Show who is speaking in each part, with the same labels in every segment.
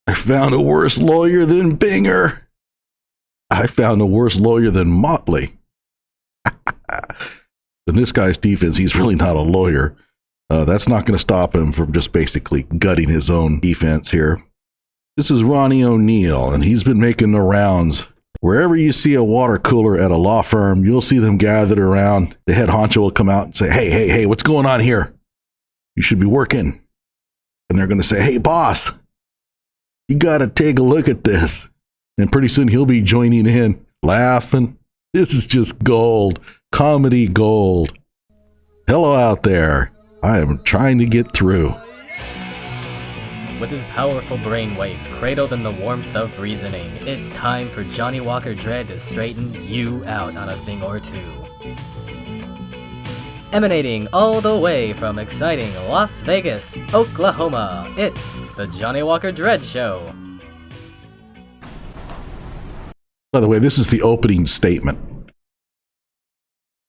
Speaker 1: I found a worse lawyer than Binger. I found a worse lawyer than Motley. In this guy's defense, he's really not a lawyer. That's not going to stop him from just basically gutting his own defense here. This is Ronnie Oneal, and he's been making the rounds. Wherever you see a water cooler at a law firm, you'll see them gathered around. The head honcho will come out and say, hey, what's going on here? You should be working. And they're going to say, hey, boss, you got to take a look at this. And pretty soon he'll be joining in, laughing. This is just gold, comedy gold. Hello out there. I am trying to get through.
Speaker 2: With his powerful brainwaves cradled in the warmth of reasoning, it's time for Johnny Walker Dread to straighten you out on a thing or two. Emanating all the way from exciting Las Vegas, Oklahoma, it's the Johnny Walker Dread Show.
Speaker 1: By the way, this is the opening statement.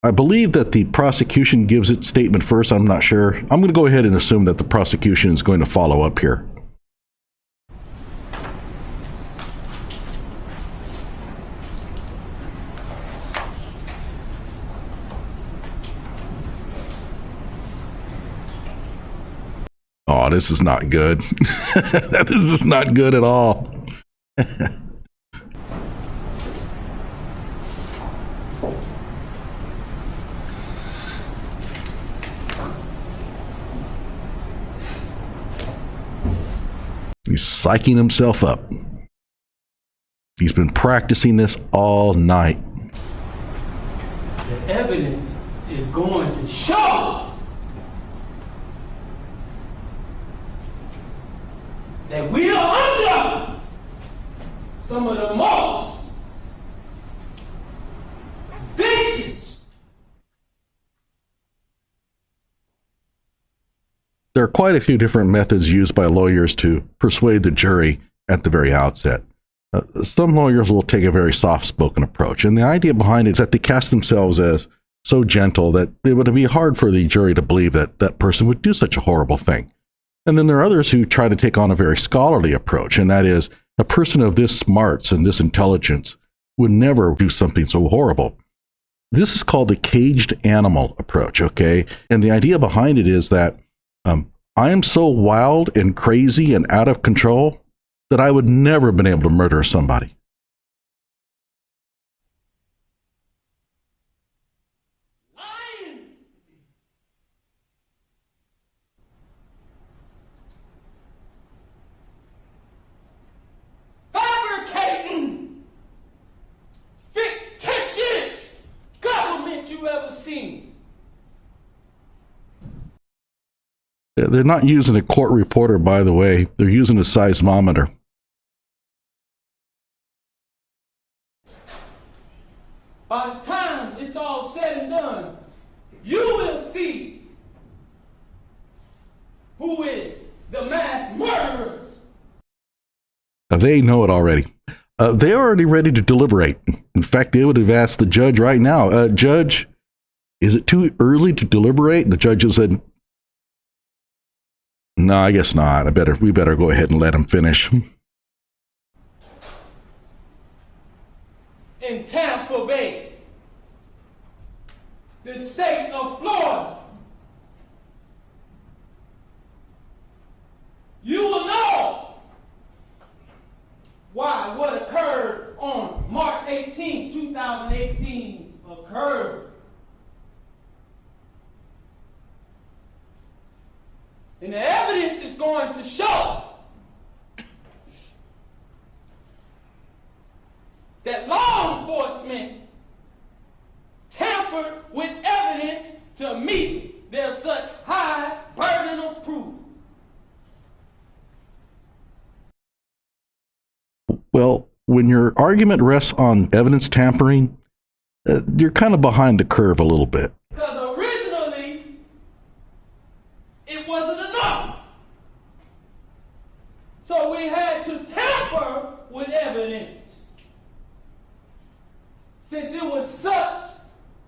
Speaker 1: I believe that the prosecution gives its statement first. I'm not sure. I'm going to go ahead and assume that the prosecution is going to follow up here. Oh, this is not good. This is not good at all. He's psyching himself up. He's been practicing this all night.
Speaker 3: The evidence is going to show that we are under some of the most vicious.
Speaker 1: There are quite a few different methods used by lawyers to persuade the jury at the very outset. Some lawyers will take a very soft-spoken approach, and the idea behind it is that they cast themselves as so gentle that it would be hard for the jury to believe that that person would do such a horrible thing. And then there are others who try to take on a very scholarly approach, and that is, a person of this smarts and this intelligence would never do something so horrible. This is called the caged animal approach, okay? And the idea behind it is that I am so wild and crazy and out of control that I would never have been able to murder somebody.
Speaker 3: Lying. Fabricating. Fictitious government you ever seen.
Speaker 1: They're not using a court reporter, by the way. They're using a seismometer.
Speaker 3: By the time it's all said and done, you will see who is the mass murderers.
Speaker 1: They know it already. They're already ready to deliberate. In fact, they would have asked the judge right now, Judge, is it too early to deliberate? And the judge has said, no, I guess not. We better go ahead and let him finish.
Speaker 3: In Tampa Bay, the state of Florida, you will know why what occurred on March 18, 2018 occurred. And the evidence is going to show that law enforcement tampered with evidence to meet their such high burden of proof.
Speaker 1: Well, when your argument rests on evidence tampering, you're kind of behind the curve a little bit.
Speaker 3: Because originally, it wasn't enough. So we had to tamper with evidence. Since it was such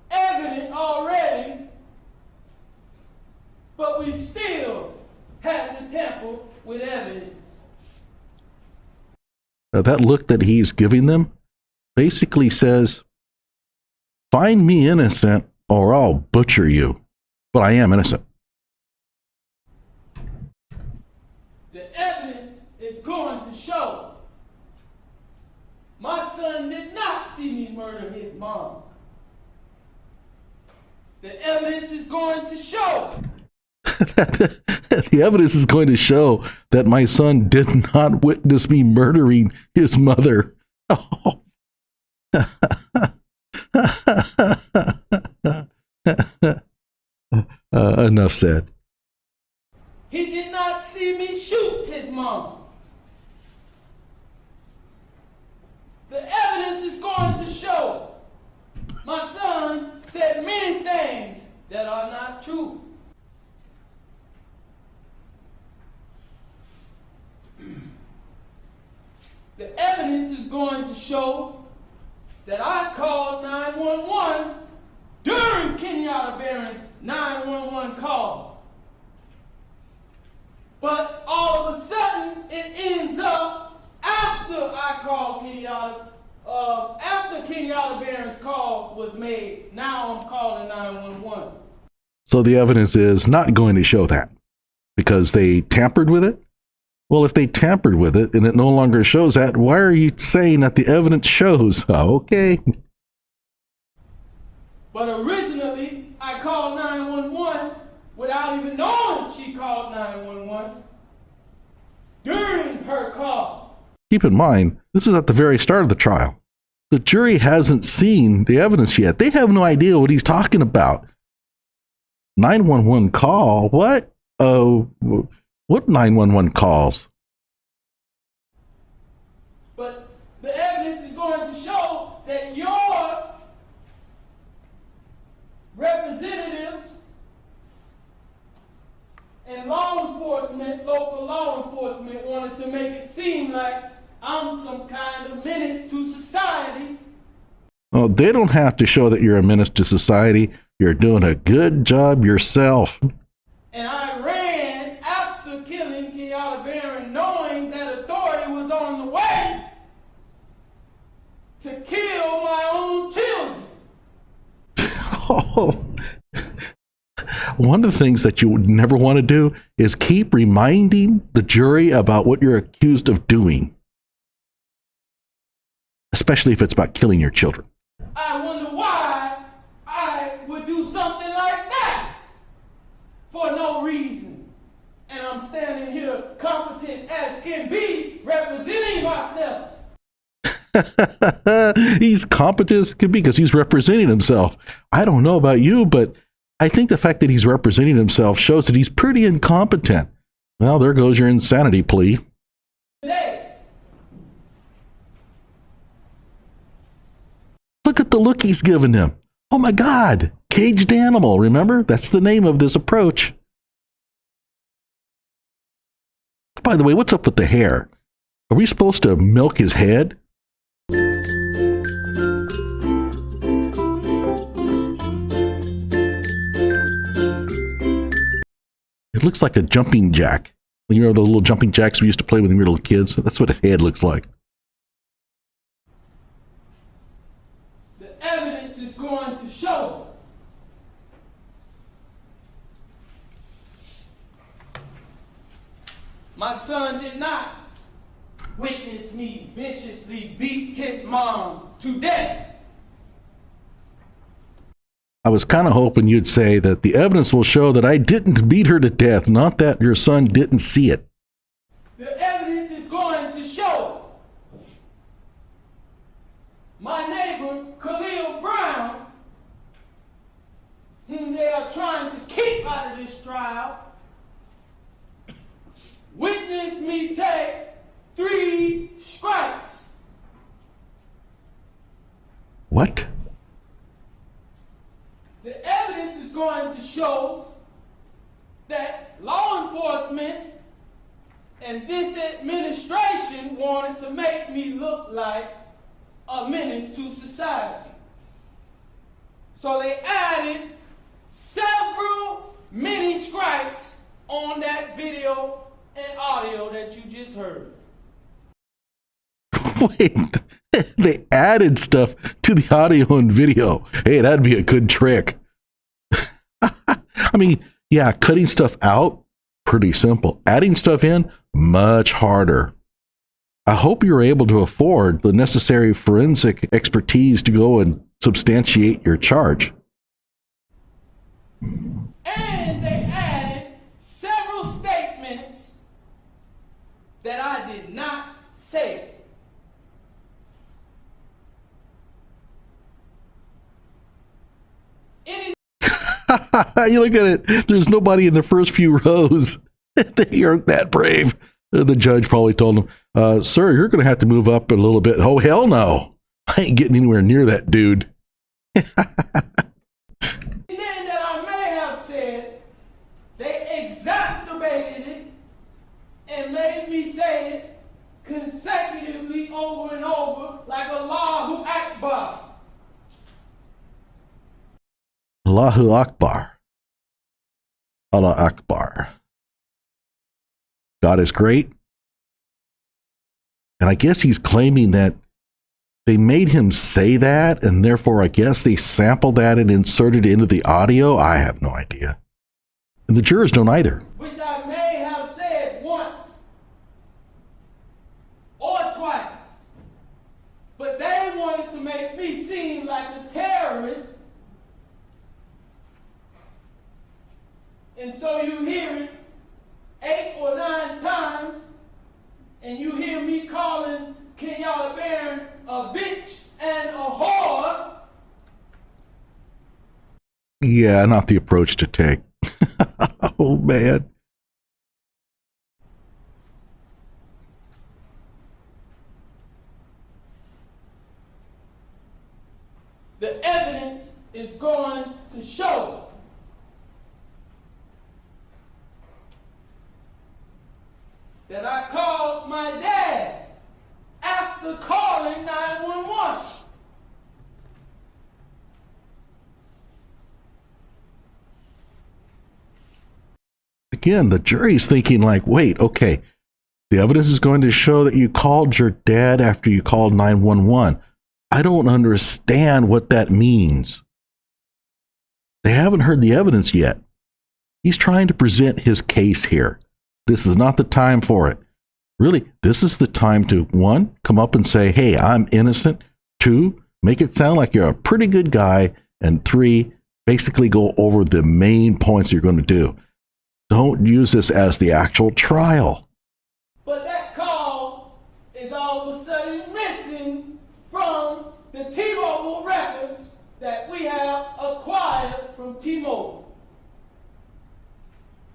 Speaker 3: evident already, but we still had to tamper with evidence.
Speaker 1: that look that he's giving them basically says, find me innocent or I'll butcher you. But I am innocent.
Speaker 3: The evidence is going to show my son did not see me murder his mom. The evidence is going to show.
Speaker 1: The evidence is going to show that my son did not witness me murdering his mother. Oh. Enough said.
Speaker 3: He did not see me shoot his mom. The evidence is going to show my son said many things that are not true. The evidence is going to show that I called 911 during Kenyatta Barron's 911 call. But all of a sudden, it ends up after I called Kenyatta, after Kenyatta Barron's call was made. Now I'm calling 911.
Speaker 1: So the evidence is not going to show that because they tampered with it? Well, if they tampered with it and it no longer shows that, why are you saying that the evidence shows? Oh, okay.
Speaker 3: But originally, I called 911 without even knowing she called 911 during her call.
Speaker 1: Keep in mind, this is at the very start of the trial. The jury hasn't seen the evidence yet. They have no idea what he's talking about. 911 call? What? Oh, what 911 calls?
Speaker 3: But the evidence is going to show that your representatives and law enforcement, local law enforcement, wanted to make it seem like I'm some kind of menace to society.
Speaker 1: Oh, they don't have to show that you're a menace to society. You're doing a good job yourself.
Speaker 3: And I ran after killing Kenyatta Barron, knowing that authority was on the way to kill my own children.
Speaker 1: Oh. One of the things that you would never want to do is keep reminding the jury about what you're accused of doing, especially if it's about killing your children.
Speaker 3: I wonder why I would do something like that for no reason. And I'm standing here competent as can be, representing myself.
Speaker 1: He's competent as can be because he's representing himself. I don't know about you, but I think the fact that he's representing himself shows that he's pretty incompetent. Well, there goes your insanity plea.
Speaker 3: Today,
Speaker 1: look at the look he's giving him. Oh my God, caged animal. Remember, that's the name of this approach. By the way, what's up with the hair? Are we supposed to milk his head? It looks like a jumping jack. You know the little jumping jacks we used to play when we were little kids? That's what his head looks like.
Speaker 3: the evidence is going to show my son did not witness me viciously beat his mom to death.
Speaker 1: I was kind of hoping you'd say that the evidence will show that I didn't beat her to death, not that your son didn't see it.
Speaker 3: The evidence is going to show my neighbor, Khalil Brown, whom they are trying to keep out of this trial, witnessed me take 3 strikes.
Speaker 1: What?
Speaker 3: The evidence is going to show that law enforcement and this administration wanted to make me look like a menace to society. So they added several mini strikes on that video and audio that you just heard.
Speaker 1: Wait, they added stuff to the audio and video. Hey, that'd be a good trick. I mean, yeah, cutting stuff out, pretty simple. Adding stuff in, much harder. I hope you're able to afford the necessary forensic expertise to go and substantiate your charge.
Speaker 3: And they added several statements that I did not say.
Speaker 1: You look at it, there's nobody in the first few rows. They aren't that brave. The judge probably told him, sir, you're going to have to move up a little bit. Oh, hell no. I ain't getting anywhere near that dude.
Speaker 3: Then that I may have said, they exacerbated it and made me say it consecutively over and over like Allahu Akbar.
Speaker 1: Allahu Akbar. Allah Akbar. God is great. And I guess he's claiming that they made him say that, and therefore I guess they sampled that and inserted it into the audio. I have no idea. And the jurors don't either.
Speaker 3: Which I may have said once or twice. But they wanted to make me seem like a terrorist. And so you hear it 8 or 9 times, and you hear me calling Kenyatta Barron a bitch and a whore.
Speaker 1: Yeah, not the approach to take. Oh, man.
Speaker 3: The evidence is going to show that I called my dad after calling 911.
Speaker 1: Again, the jury's thinking like, wait, okay, the evidence is going to show that you called your dad after you called 911. I don't understand what that means. They haven't heard the evidence yet. He's trying to present his case here. This is not the time for it. Really, this is the time to, 1, come up and say, hey, I'm innocent. 2, make it sound like you're a pretty good guy. And 3, basically go over the main points you're going to do. Don't use this as the actual trial.
Speaker 3: But that call is all of a sudden missing from the T-Mobile records that we have acquired from T-Mobile.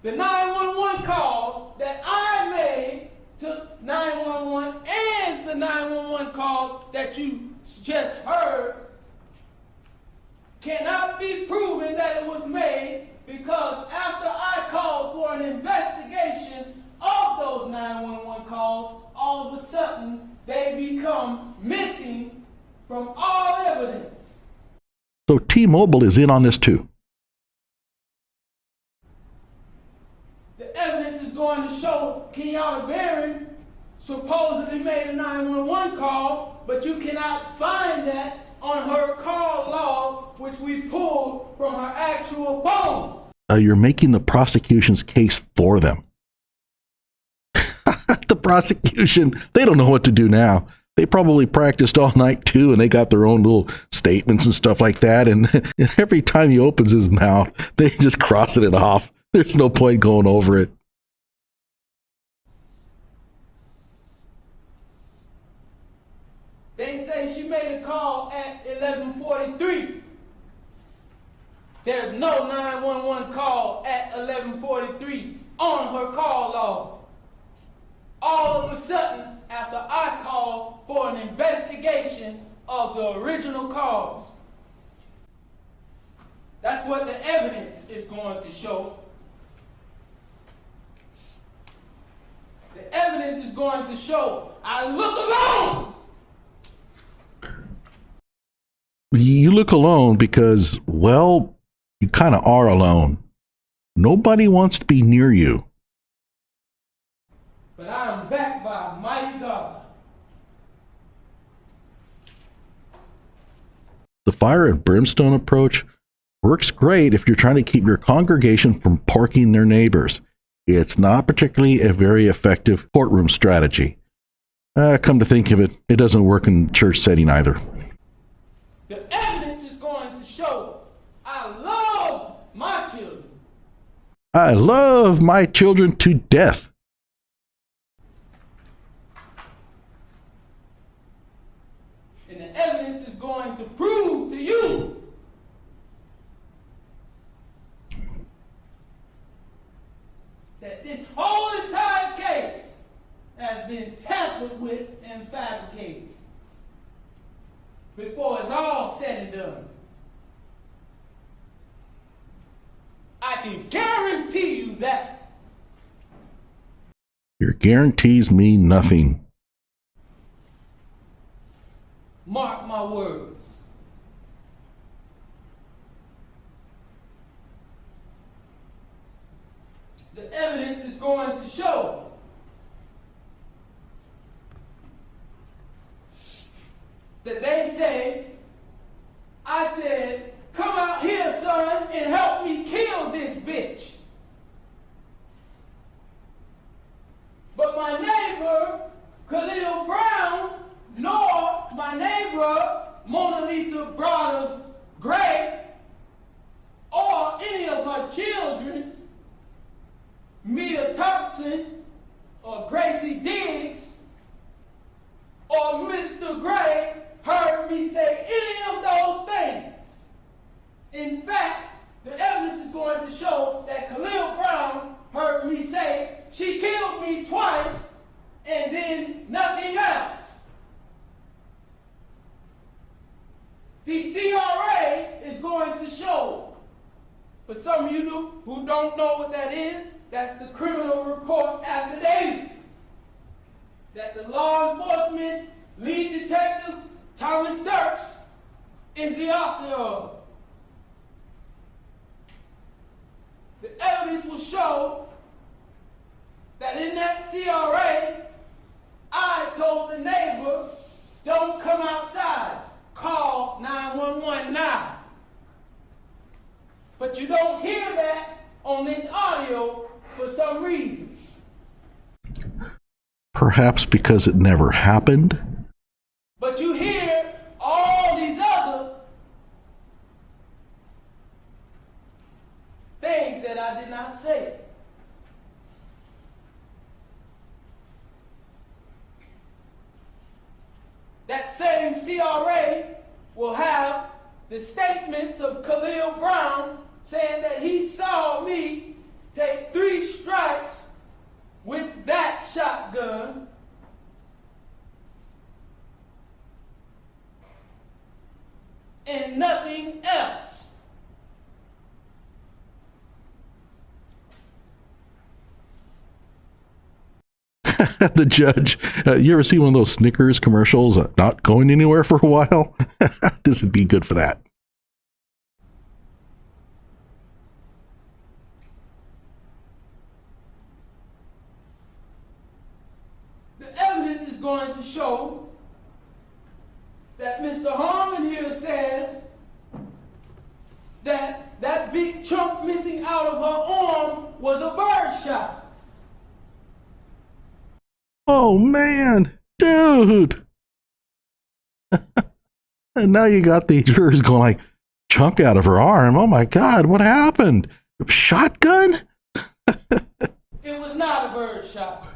Speaker 3: The 911 call that I made to 911 and the 911 call that you just heard cannot be proven that it was made, because after I called for an investigation of those 911 calls, all of a sudden they become missing from all evidence.
Speaker 1: So T-Mobile is in on this too.
Speaker 3: The evidence is going to show Kenyatta Barron supposedly made a 911 call, but you cannot find that on her call log, which we pulled from her actual phone.
Speaker 1: You're making the prosecution's case for them. The prosecution, they don't know what to do now. They probably practiced all night too, and they got their own little statements and stuff like that. And every time he opens his mouth, they just crossing it off. There's no point going over it.
Speaker 3: They say she made a call at 11:43. There's no 911 call at 11:43 on her call log. All of a sudden, after I called for an investigation of the original calls. That's what the evidence is going to show. The evidence is going to show I look alone.
Speaker 1: You look alone because, well, you kind of are alone. Nobody wants to be near you.
Speaker 3: But I am backed by a mighty God.
Speaker 1: The fire and brimstone approach works great if you're trying to keep your congregation from porking their neighbors. It's not particularly a very effective courtroom strategy. Come to think of it, it doesn't work in church setting either.
Speaker 3: The evidence is going to show I love my children.
Speaker 1: I love my children to death.
Speaker 3: And the evidence is going to prove to you that this whole entire case has been tampered with and fabricated before it's all said and done. I can guarantee you that.
Speaker 1: Your guarantees mean nothing.
Speaker 3: Mark my words. The evidence is going to show that they say, I said, come out here, son, and help me kill this bitch. But my neighbor, Khalil Brown, nor my neighbor, Mona Lisa Brothers Gray, or any of her children, Mia Thompson, or Gracie Diggs, or Mr. Gray, heard me say any of those things. In fact, the evidence is going to show that Khalil Brown heard me say she killed me twice and then nothing else. The CRA is going to show, for some of you who don't know what that is, that's the criminal report affidavit that the law enforcement lead detective Thomas Dirks is the author of. The evidence will show that in that CRA, I told the neighbor, don't come outside, call 911 now. But you don't hear that on this audio for some reason.
Speaker 1: Perhaps because it never happened?
Speaker 3: But you hear all these other things that I did not say. That same CRA will have the statements of Khalil Brown saying that he saw me take 3 strikes with that shotgun and nothing else.
Speaker 1: The judge, you ever see one of those Snickers commercials, not going anywhere for a while? This would be good for that.
Speaker 3: The evidence is going to show that Mr. Harmon here says that that big chunk missing out of her arm was a bird shot.
Speaker 1: Oh man, dude. And now you got the jurors going like, chunk out of her arm. Oh my God, what happened? Shotgun?
Speaker 3: It was not a bird shot.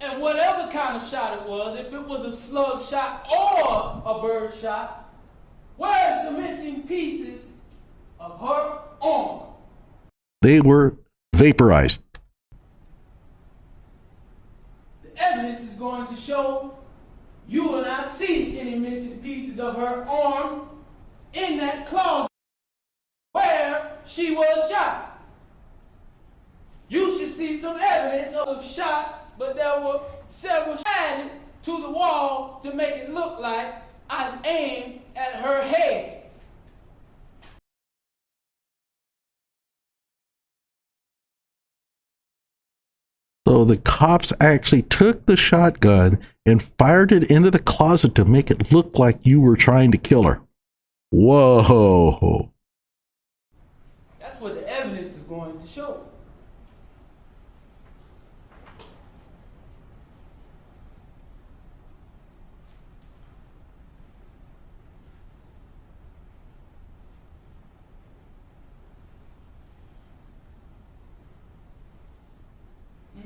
Speaker 3: And whatever kind of shot it was, if it was a slug shot or a bird shot, where's the missing pieces of her arm?
Speaker 1: They were vaporized.
Speaker 3: The evidence is going to show you will not see any missing pieces of her arm in that closet where she was shot. You should see some evidence of shots, but there were several added to the wall to make it look like I aimed at her head.
Speaker 1: So the cops actually took the shotgun and fired it into the closet to make it look like you were trying to kill her. Whoa.
Speaker 3: That's what the evidence is going to show.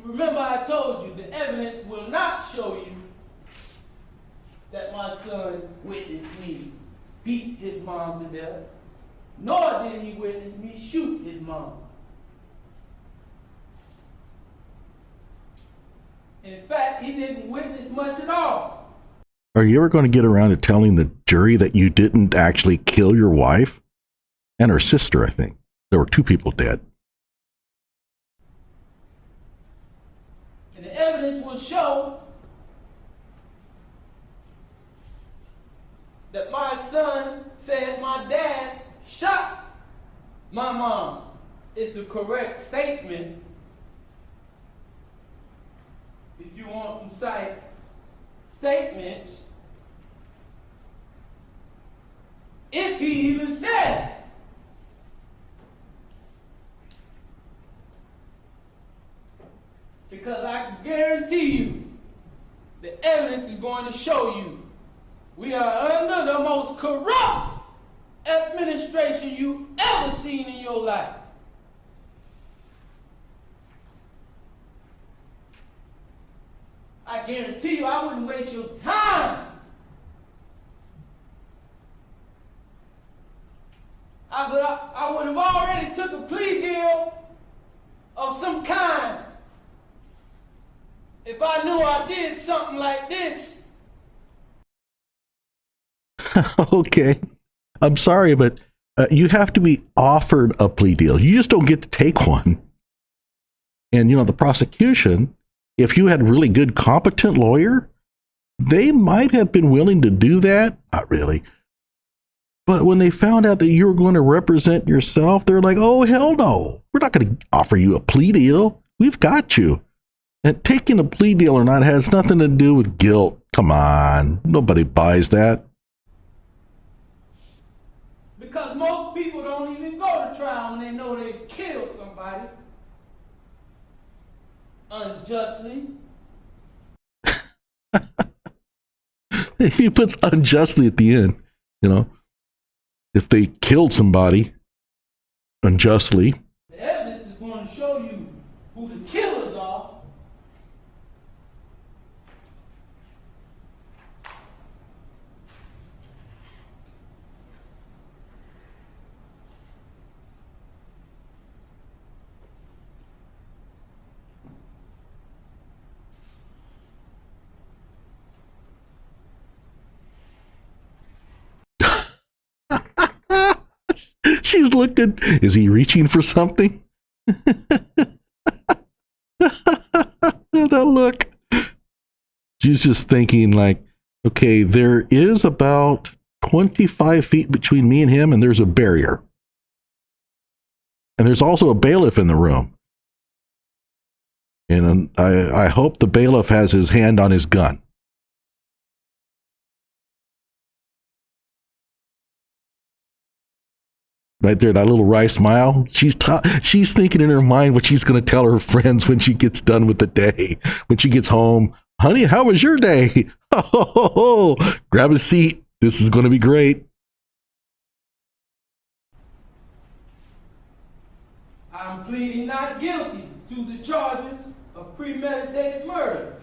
Speaker 3: Remember, I told you the evidence will not show you that my son witnessed me beat his mom to death, nor did he witness me shoot his mom. In fact, he didn't witness much at all.
Speaker 1: Are you ever going to get around to telling the jury that you didn't actually kill your wife and her sister? I think there were 2 people dead.
Speaker 3: And the evidence will show that my son said my dad shot my mom. It's the correct statement. If you want to cite statements, if he even said it. Because I guarantee you, the evidence is going to show you we are under the most corrupt administration you've ever seen in your life. I guarantee you I wouldn't waste your time. I would have already took a plea deal of some kind if I knew I did something like this.
Speaker 1: Okay. I'm sorry, but you have to be offered a plea deal. You just don't get to take one. And, the prosecution, if you had a really good, competent lawyer, they might have been willing to do that. Not really. But when they found out that you were going to represent yourself, they're like, oh, hell no. We're not going to offer you a plea deal. We've got you. And taking a plea deal or not has nothing to do with guilt. Come on. Nobody buys that.
Speaker 3: Because most people don't even go to trial when they know they've killed somebody unjustly.
Speaker 1: He puts unjustly at the end, If they killed somebody unjustly.
Speaker 3: The evidence is going to show you who the killers are.
Speaker 1: She's looking. Is he reaching for something? That look. She's just thinking like, okay, there is about 25 feet between me and him, and there's a barrier. And there's also a bailiff in the room. And I hope the bailiff has his hand on his gun. Right there, that little wry smile. She's thinking in her mind what she's going to tell her friends when she gets done with the day. When she gets home, honey, how was your day? Oh, grab a seat. This is going to be great.
Speaker 3: I'm pleading not guilty to the charges of premeditated murder.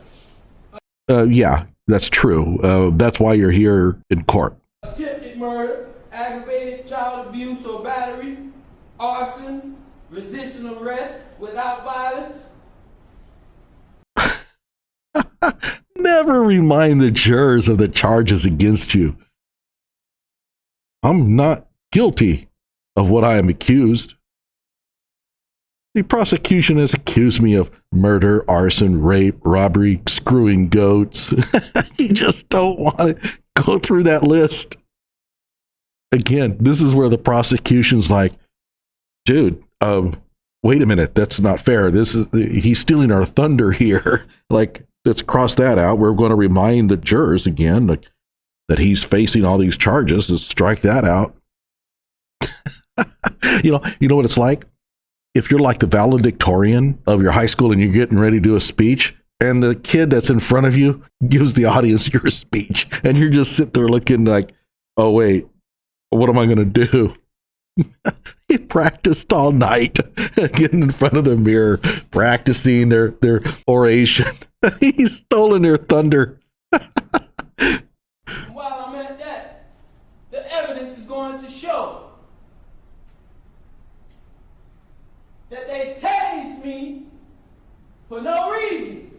Speaker 1: Yeah, that's true. That's why you're here in court.
Speaker 3: Attempted murder, aggravated child abuse or battery, arson, resisting arrest without violence.
Speaker 1: Never remind the jurors of the charges against you. I'm not guilty of what I am accused. The prosecution has accused me of murder, arson, rape, robbery, screwing goats. You just don't want to go through that list. Again, this is where the prosecution's like, dude, wait a minute, that's not fair. He's stealing our thunder here. Like, let's cross that out. We're going to remind the jurors again that he's facing all these charges. Let's strike that out. You know what it's like? If you're like the valedictorian of your high school and you're getting ready to do a speech, and the kid that's in front of you gives the audience your speech, and you're just sitting there looking like, oh, wait, what am I going to do? He practiced all night, getting in front of the mirror, practicing their oration. He's stolen their thunder.
Speaker 3: While I'm at that, the evidence is going to show that they tased me for no reason.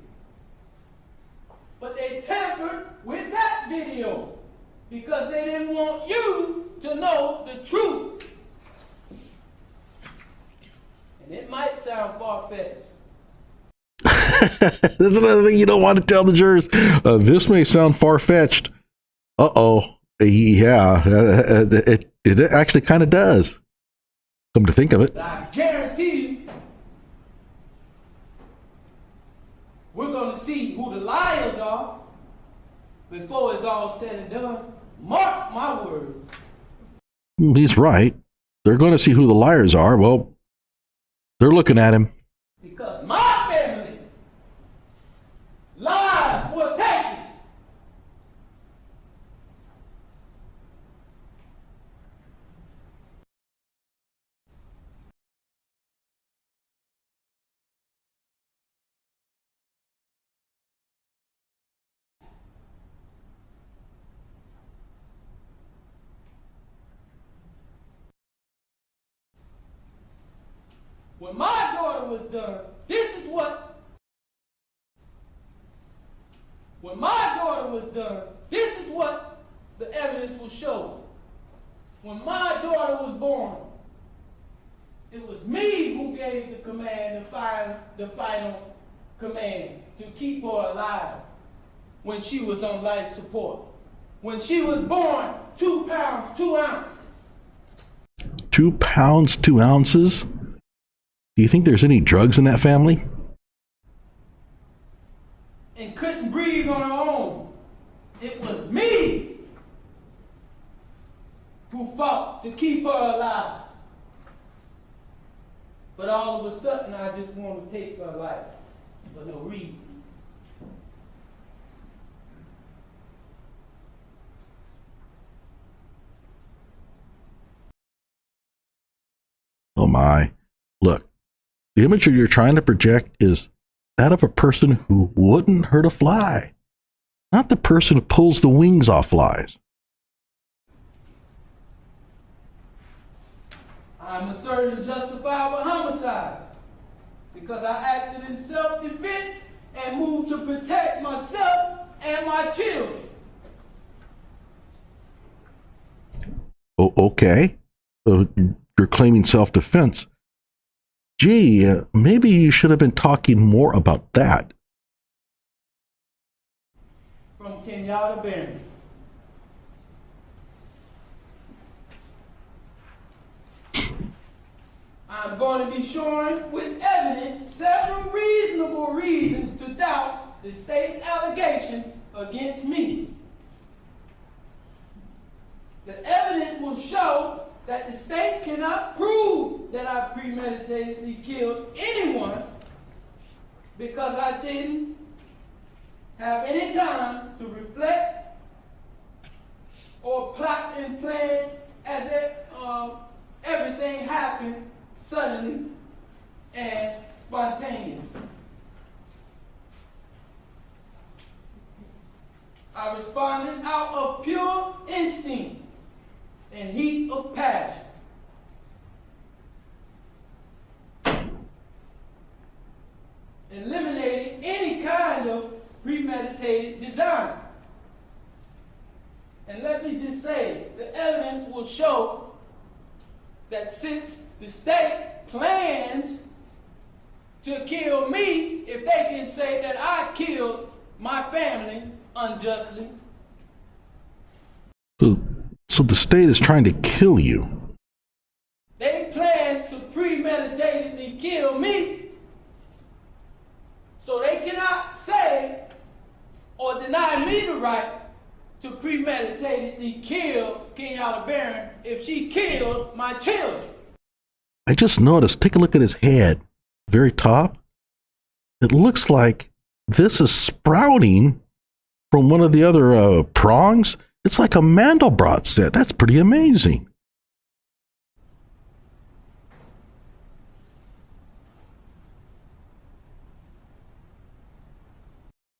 Speaker 3: But they tampered with that video because they didn't want you to know the truth. And it might sound far-fetched.
Speaker 1: That's another thing you don't want to tell the jurors. This may sound far-fetched. Uh-oh. Yeah, it actually kind of does. Come to think of it.
Speaker 3: But I guarantee you, we're going to see who the liars are before it's all said and done. Mark my words.
Speaker 1: He's right. They're going to see who the liars are. Well, they're looking at him.
Speaker 3: Because my family lives were taken. When my daughter was done, this is what. When my daughter was done, this is what the evidence will show. When my daughter was born, it was me who gave the command, the final command to keep her alive when she was on life support. When she was born, 2 pounds, 2 ounces.
Speaker 1: 2 pounds, 2 ounces? Do you think there's any drugs in that family?
Speaker 3: And couldn't breathe on her own. It was me who fought to keep her alive. But all of a sudden, I just want to take her life for no reason.
Speaker 1: Oh my. Look, the image you're trying to project is that of a person who wouldn't hurt a fly, not the person who pulls the wings off flies.
Speaker 3: I'm asserting justifiable homicide because I acted in self-defense and moved to protect myself and my children.
Speaker 1: Oh, okay. You're claiming self-defense. Gee, maybe you should have been talking more about that.
Speaker 3: From Kenyatta Barron. I'm going to be showing with evidence several reasonable reasons to doubt the state's allegations against me. The evidence will show that the state cannot prove that I premeditatedly killed anyone because I didn't have any time to reflect or plot and plan as if everything happened suddenly and spontaneously. I responded out of pure instinct and heat of passion. Eliminating any kind of premeditated design. And let me just say, the evidence will show that since the state plans to kill me, if they can say that I killed my family unjustly.
Speaker 1: So the state is trying to kill you.
Speaker 3: They plan to premeditatedly kill deny me the right to premeditatedly kill Kenyatta Barron if she killed my children.
Speaker 1: I just noticed, take a look at his head, very top. It looks like this is sprouting from one of the other prongs. It's like a Mandelbrot set. That's pretty amazing.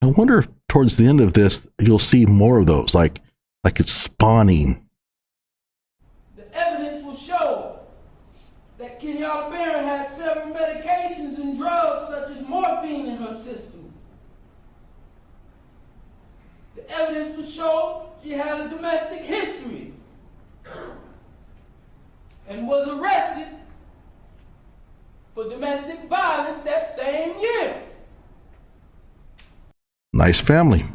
Speaker 1: I wonder if towards the end of this, you'll see more of those, like it's spawning.
Speaker 3: The evidence will show that Kenyatta Barron had several medications and drugs such as morphine in her system. The evidence will show she had a domestic history and was arrested for domestic violence that same year.
Speaker 1: Nice family.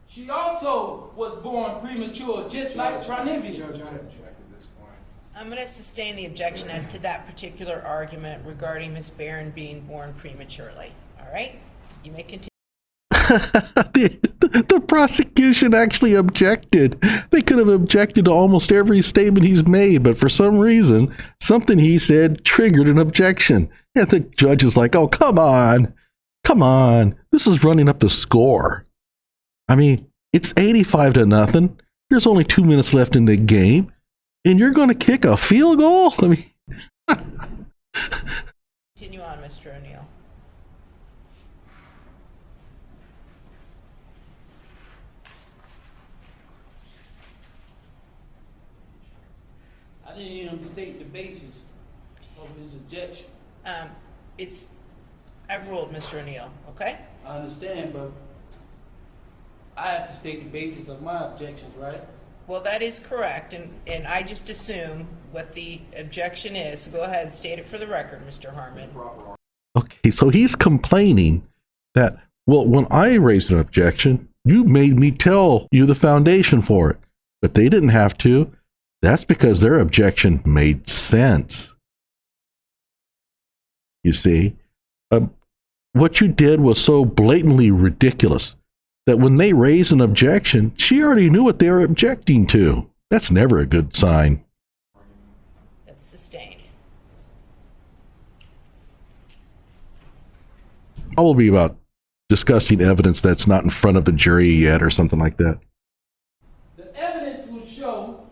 Speaker 3: She also was born premature, just like Trinivia.
Speaker 4: Judge, I object at this point.
Speaker 5: I'm going to sustain the objection as to that particular argument regarding Miss Barron being born prematurely. All right? You may continue.
Speaker 1: The prosecution actually objected. They could have objected to almost every statement he's made, but for some reason, something he said triggered an objection. And the judge is like, oh, come on. This is running up the score. I mean, it's 85-0. There's only 2 minutes left in the game, and you're going to kick a field goal? I mean,
Speaker 5: Continue on, Mr. O'Neal.
Speaker 3: I didn't even state the basis of his objection.
Speaker 5: I've ruled, Mr. O'Neal, okay?
Speaker 3: I understand, but I have to state the basis of my objections, right?
Speaker 5: Well, that is correct, and I just assume what the objection is. So go ahead and state it for the record, Mr. Harmon.
Speaker 1: okay, so he's complaining that, well, when I raised an objection, you made me tell you the foundation for it, but they didn't have to. That's because their objection made sense. You see, what you did was so blatantly ridiculous that when they raised an objection, she already knew what they were objecting to. That's never a good sign.
Speaker 5: That's sustained.
Speaker 1: Probably about discussing evidence that's not in front of the jury yet or something like that.
Speaker 3: The evidence will show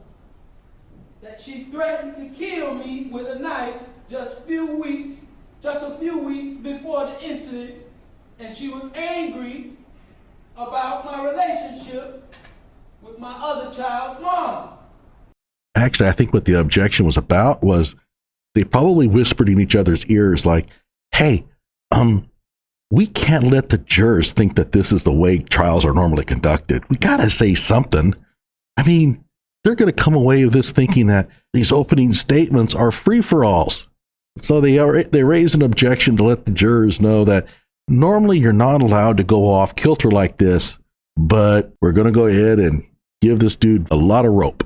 Speaker 3: that she threatened to kill me with a knife just a few weeks before the incident, and she was angry about my relationship with my other child's mom.
Speaker 1: Actually, I think what the objection was about was they probably whispered in each other's ears like, hey, we can't let the jurors think that this is the way trials are normally conducted. We got to say something. I mean, they're going to come away with this thinking that these opening statements are free-for-alls. So they raise an objection to let the jurors know that normally you're not allowed to go off kilter like this, but we're going to go ahead and give this dude a lot of rope.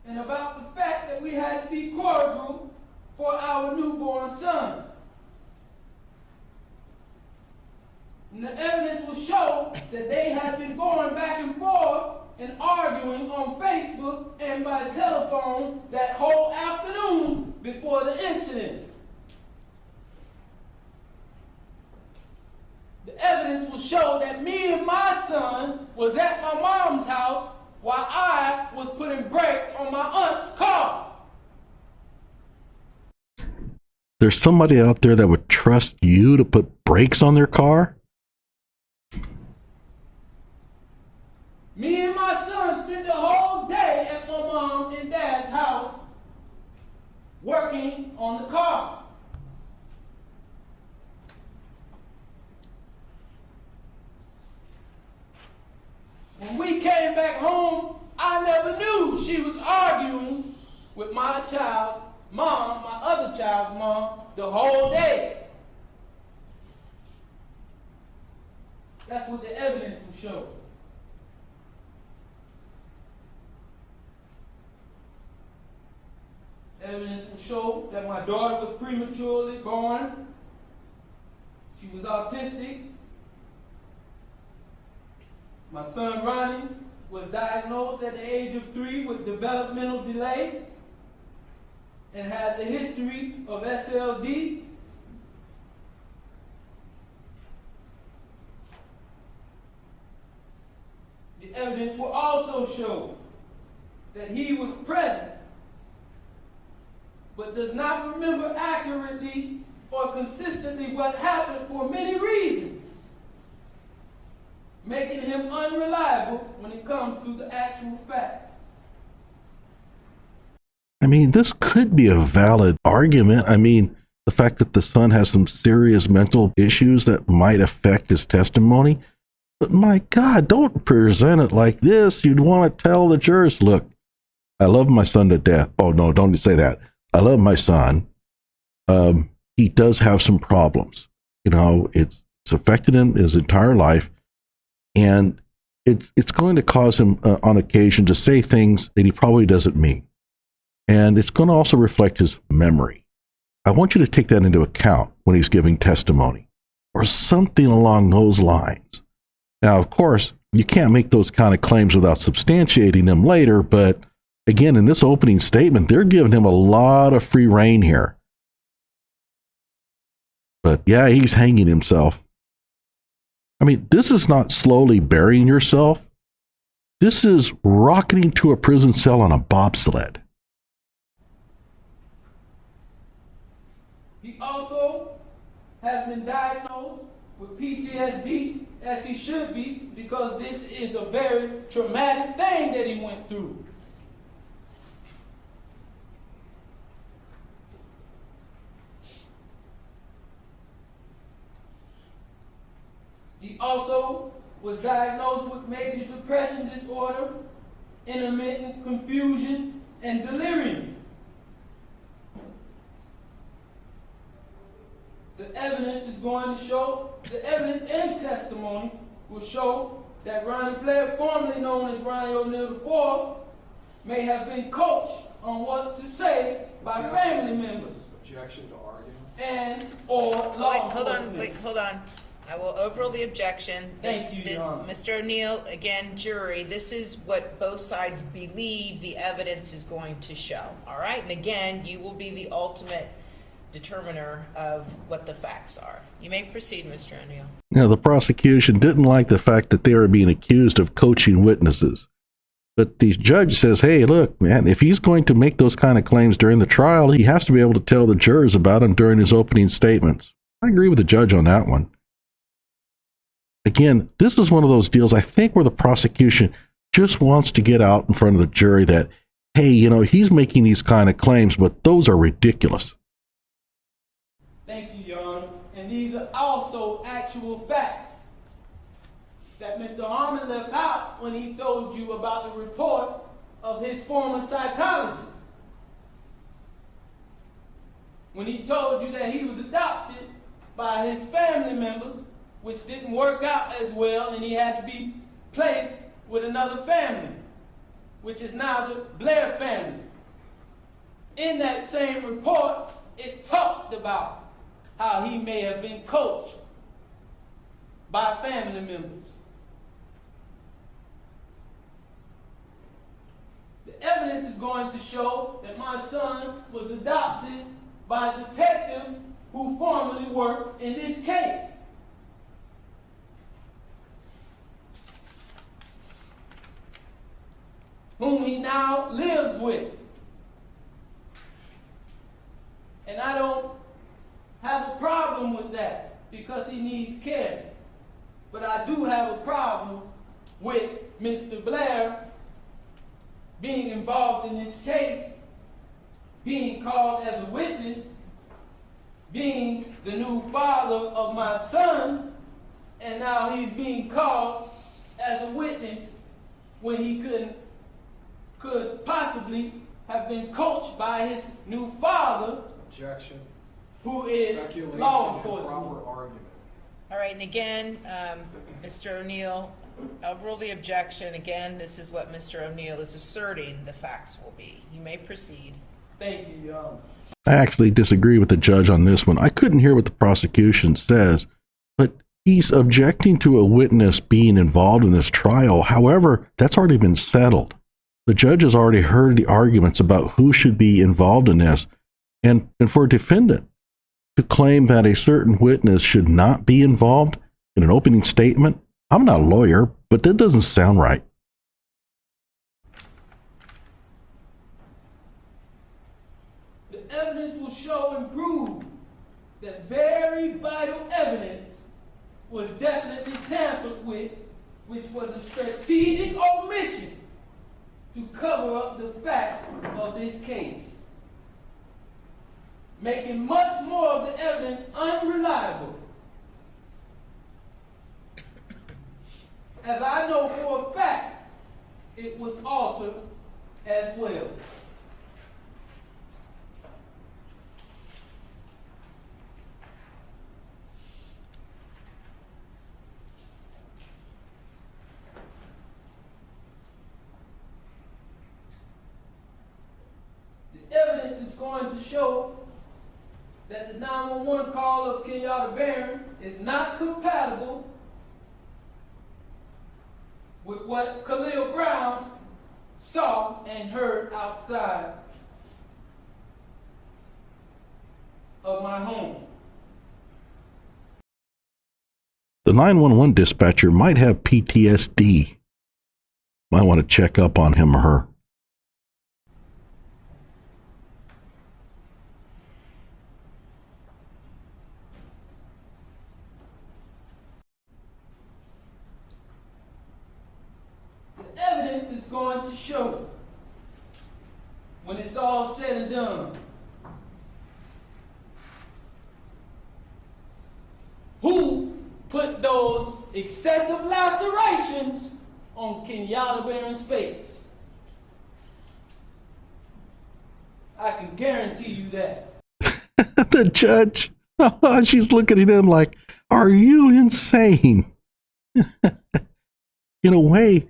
Speaker 3: And about the fact that we had to be cordial for our newborn son. And the evidence will show that they have been going back and forth and arguing on Facebook and by telephone that whole afternoon before the incident. The evidence will show that me and my son was at my mom's house while I was putting brakes on my aunt's car.
Speaker 1: There's somebody out there that would trust you to put brakes on their car?
Speaker 3: Me and my son spent the whole day at my mom and dad's house working on the car. When we came back home, I never knew she was arguing with my child's mom, my other child's mom, the whole day. That's what the evidence will show. show that my daughter was prematurely born. She was autistic. My son Ronnie was diagnosed at the age of 3 with developmental delay and had the history of SLD. The evidence will also show that he was present, but does not remember accurately or consistently what happened for many reasons, making him unreliable when it comes to the actual facts.
Speaker 1: I mean, this could be a valid argument. I mean, the fact that the son has some serious mental issues that might affect his testimony. But my God, don't present it like this. You'd want to tell the jurors, look, I love my son to death. Oh, no, don't say that. I love my son. He does have some problems. You know, it's affected him his entire life. And it's going to cause him on occasion to say things that he probably doesn't mean. And it's going to also reflect his memory. I want you to take that into account when he's giving testimony or something along those lines. Now, of course, you can't make those kind of claims without substantiating them later. But again, in this opening statement, they're giving him a lot of free rein here. But yeah, he's hanging himself. I mean, this is not slowly burying yourself. This is rocketing to a prison cell on a bobsled.
Speaker 3: He also has been diagnosed with PTSD, as he should be, because this is a very traumatic thing that he went through. He also was diagnosed with major depression disorder, intermittent confusion, and delirium. The evidence is going to show, the evidence and testimony will show that Ronnie Blair, formerly known as Ronnie Oneal IV, may have been coached on what to say by family members.
Speaker 4: Objection to argument.
Speaker 3: And or law enforcement.
Speaker 5: Hold on. I will overrule the objection.
Speaker 3: Thank you, Your Honor.
Speaker 5: Mr. O'Neill, again, jury, this is what both sides believe the evidence is going to show. All right? And again, you will be the ultimate determiner of what the facts are. You may proceed, Mr. O'Neill.
Speaker 1: Now, the prosecution didn't like the fact that they were being accused of coaching witnesses. But the judge says, hey, look, man, if he's going to make those kind of claims during the trial, he has to be able to tell the jurors about them during his opening statements. I agree with the judge on that one. Again, this is one of those deals, I think, where the prosecution just wants to get out in front of the jury that, hey, you know, he's making these kind of claims, but those are ridiculous.
Speaker 3: Thank you, Your Honor. And these are also actual facts that Mr. Harmon left out when he told you about the report of his former psychologist. When he told you that he was adopted by his family members, which didn't work out as well, and he had to be placed with another family, which is now the Blair family. In that same report, it talked about how he may have been coached by family members. The evidence is going to show that my son was adopted by a detective who formerly worked in this case. Whom he now lives with. And I don't have a problem with that because he needs care. But I do have a problem with Mr. Blair being involved in this case, being called as a witness, being the new father of my son, and now he's being called as a witness when he could possibly have been coached by his new father.
Speaker 4: Objection.
Speaker 3: Who is
Speaker 4: Speculation
Speaker 3: law
Speaker 4: and
Speaker 3: enforcement.
Speaker 4: proper argument.
Speaker 5: All right, and again, Mr. O'Neill, overrule the objection. Again, this is what Mr. O'Neill is asserting the facts will be. You may proceed.
Speaker 3: Thank you, Your Honor.
Speaker 1: I actually disagree with the judge on this one. I couldn't hear what the prosecution says, but he's objecting to a witness being involved in this trial. However, that's already been settled. The judge has already heard the arguments about who should be involved in this. And for a defendant to claim that a certain witness should not be involved in an opening statement, I'm not a lawyer, but that doesn't sound right.
Speaker 3: The evidence will show and prove that very vital evidence was definitely tampered with, which was a strategic omission to cover up the facts of this case, making much more of the evidence unreliable. As I know for a fact, it was altered as well. The evidence is going to show that the 911 call of Kenyatta Barron is not compatible with what Khalil Brown saw and heard outside of my home.
Speaker 1: The 911 dispatcher might have PTSD. Might want to check up on him or her.
Speaker 3: The evidence is going to show, when it's all said and done, who put those excessive lacerations on Kenyatta Barron's face. I can guarantee you that.
Speaker 1: The judge, she's looking at him like, are you insane? In a way,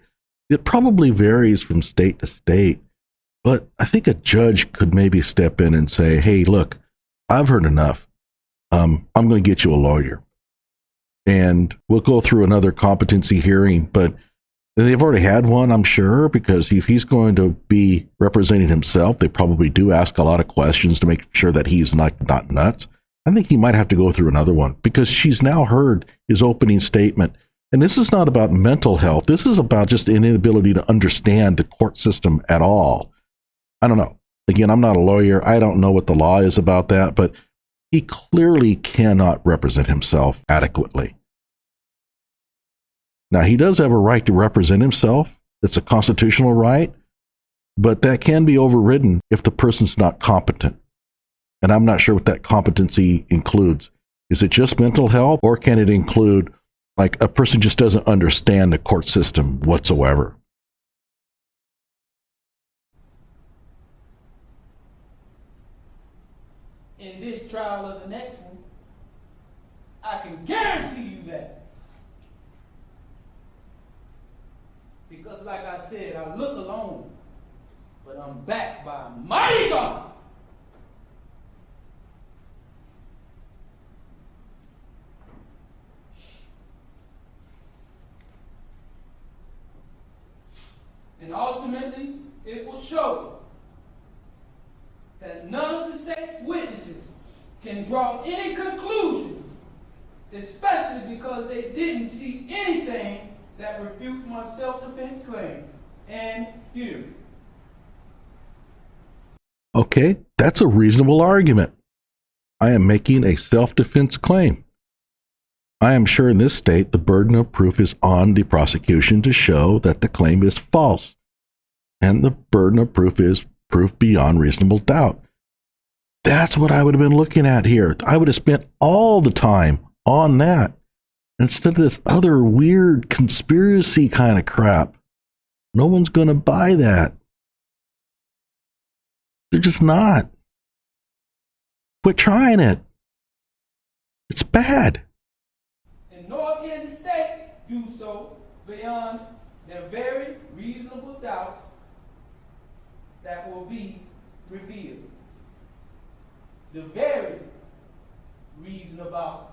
Speaker 1: it probably varies from state to state, but I think a judge could maybe step in and say, hey, look, I've heard enough. I'm going to get you a lawyer. And we'll go through another competency hearing, but they've already had one, I'm sure, because if he's going to be representing himself, they probably do ask a lot of questions to make sure that he's not nuts. I think he might have to go through another one because she's now heard his opening statement. And this is not about mental health. This is about just an inability to understand the court system at all. I don't know. Again, I'm not a lawyer. I don't know what the law is about that, but he clearly cannot represent himself adequately. Now, he does have a right to represent himself. It's a constitutional right, but that can be overridden if the person's not competent. And I'm not sure what that competency includes. Is it just mental health, or can it include, like, a person just doesn't understand the court system whatsoever?
Speaker 3: In this trial or the next one, I can guarantee you that. Because like I said, I look alone, but I'm backed by a mighty God. And ultimately, it will show that none of the state's witnesses can draw any conclusions, especially because they didn't see anything that refutes my self-defense claim and theory.
Speaker 1: Okay, that's a reasonable argument. I am making a self-defense claim. I am sure in this state the burden of proof is on the prosecution to show that the claim is false. And the burden of proof is proof beyond reasonable doubt. That's what I would have been looking at here. I would have spent all the time on that instead of this other weird conspiracy kind of crap. No one's going to buy that. They're just not. Quit trying it. It's bad.
Speaker 3: And nor can the state do so beyond their very reasonable doubts that will be revealed. the very reasonable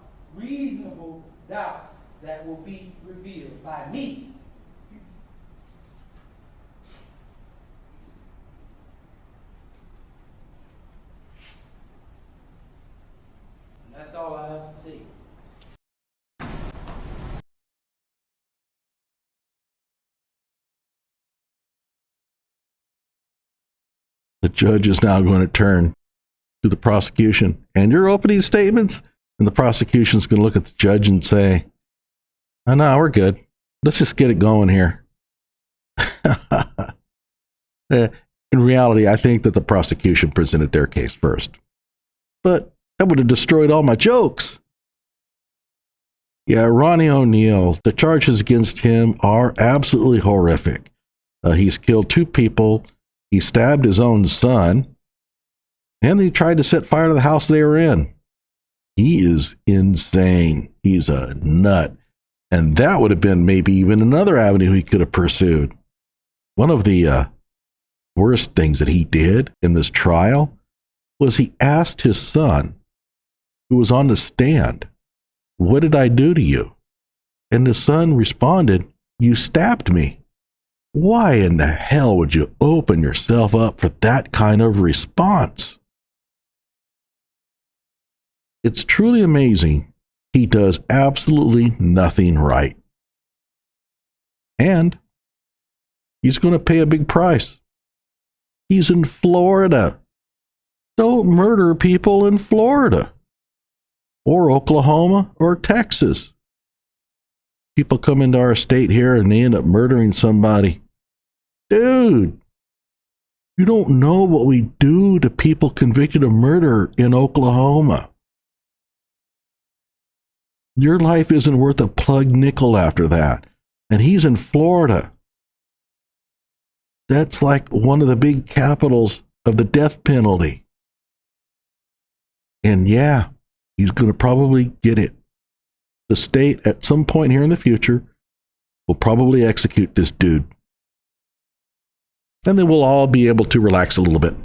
Speaker 3: doubts that will be revealed by me. And that's all I have to say.
Speaker 1: The judge is now going to turn to the prosecution. And your opening statements? And the prosecution's going to look at the judge and say, oh, no, we're good. Let's just get it going here. In reality, I think that the prosecution presented their case first. But that would have destroyed all my jokes. Yeah, Ronnie Oneal, the charges against him are absolutely horrific. He's killed 2 people. He stabbed his own son. And he tried to set fire to the house they were in. He is insane. He's a nut. And that would have been maybe even another avenue he could have pursued. One of the worst things that he did in this trial was he asked his son, who was on the stand, what did I do to you? And the son responded, you stabbed me. Why in the hell would you open yourself up for that kind of response? It's truly amazing. He does absolutely nothing right. And he's going to pay a big price. He's in Florida. Don't murder people in Florida or Oklahoma or Texas. People come into our state here and they end up murdering somebody. Dude, you don't know what we do to people convicted of murder in Oklahoma. Your life isn't worth a plug nickel after that. And he's in Florida. That's like one of the big capitals of the death penalty. And yeah, he's going to probably get it. The state, at some point here in the future, will probably execute this dude. And then we'll all be able to relax a little bit.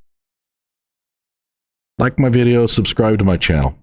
Speaker 1: Like my video, subscribe to my channel.